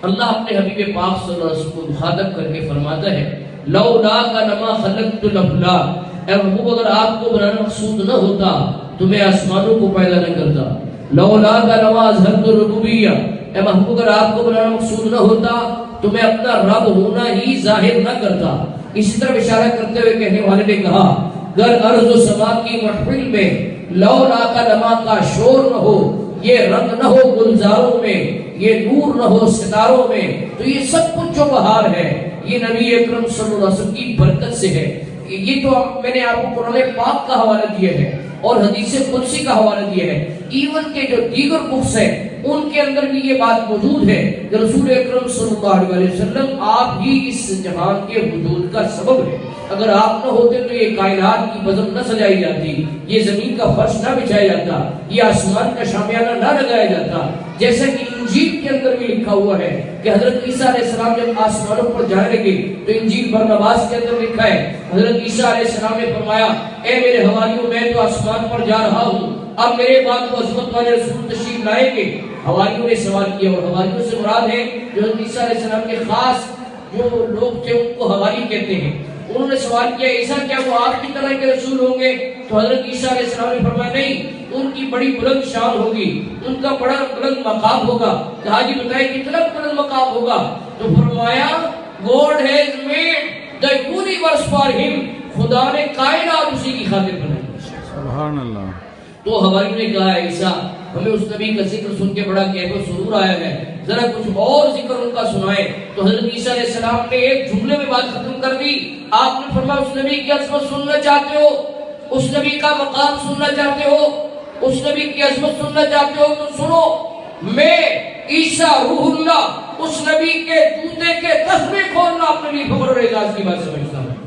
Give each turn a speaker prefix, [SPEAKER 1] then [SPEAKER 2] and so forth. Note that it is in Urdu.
[SPEAKER 1] اللہ اپنے حبیب پاک صلی اللہ علیہ وسلم کو مخاطب کر کے فرماتا ہے لولا کا نما خلقت الافلاک، اے محبوب اگر آپ کو بنانا مقصود نہ ہوتا تو میں آسمانوں کو پیدا نہ کرتا. لولا کا نما اظہرت الربوبیہ، اے محبوب اگر آپ کو بنانا مقصود نہ ہوتا تو میں اپنا رب ہونا ہی ظاہر نہ کرتا. اسی طرح اشارہ کرتے ہوئے کہنے والے نے کہا گر ارض و سما کی محفل میں لولا کا نما کا شور نہ ہو، یہ رنگ نہ ہو گلزاروں میں، یہ نور نہ ہو ستاروں میں، تو یہ سب کچھ جو بہار ہے یہ نبی اکرم صلی اللہ علیہ وسلم کی برکت سے ہے. یہ تو میں نے آپ کو قرآن پاک کا حوالہ دیا ہے اور حدیث قدسی کا حوالہ دیا ہے. ایون کے جو دیگر بکس ہیں ان کے اندر بھی یہ بات موجود ہے کہ رسول اکرم صلی اللہ علیہ وسلم آپ ہی اس جہان کے وجود کا سبب ہے. اگر آپ نہ ہوتے تو یہ کائنات کی بزم نہ سجائی جاتی، یہ زمین کا فرش نہ بچھایا جاتا، یہ آسمان کا شامیانہ نہ لگایا جاتا. جیسا کہ انجیل کے اندر بھی لکھا ہوا ہے کہ حضرت عیسیٰ علیہ السلام جب آسمانوں پر جانے لگے تو انجیل برنباس کے اندر لکھا ہے حضرت عیسیٰ علیہ السلام نے فرمایا اے میرے حواریوں میں تو آسمان پر جا رہا ہوں، اب میرے بعد وہ عظمت والے رسول تشریف لائیں گے. حواریوں نے سوال کیا اور حواریوں سے مراد ہے جو حضرت عیسیٰ علیہ السلام کے خاص جو لوگ تھے ان کو حواری کہتے ہیں. انہوں نے سوال کیا عیسیٰ کیا وہ آپ کی طرح کے رسول ہوں گے؟ تو حضرت عیسیٰ علیہ السلام نے فرمایا نہیں، ان کی بڑی بلند شان ہوگی، ان کا بڑا بلند مقام ہوگا. کہا جی بتائیں کتنا بلند مقام ہوگا؟ تو فرمایا God has made the universe for him، خدا نے کائنات اسی کی خاطر بنائی.
[SPEAKER 2] سبحان اللہ.
[SPEAKER 1] تو حواریوں نے کہا عیسیٰ ہمیں اس نبی کا ذکر سن کے بڑا کیف و سرور آیا ہے، ذرا کچھ اور ذکر ان کا سنائے. تو حضرت عیسیٰ علیہ السلام نے ایک جملے میں بات ختم کر دی. آپ نے فرمایا اس نبی کی عظمت سننا چاہتے ہو، اس نبی کا مقام سننا چاہتے ہو، اس نبی کی عظمت سننا چاہتے ہو تو سنو، میں عیسیٰ روح اللہ اس نبی کے جوتے کے تسبیح کھولنا اپنے لیے فخر اور اعزاز کی بات سمجھتا ہوں.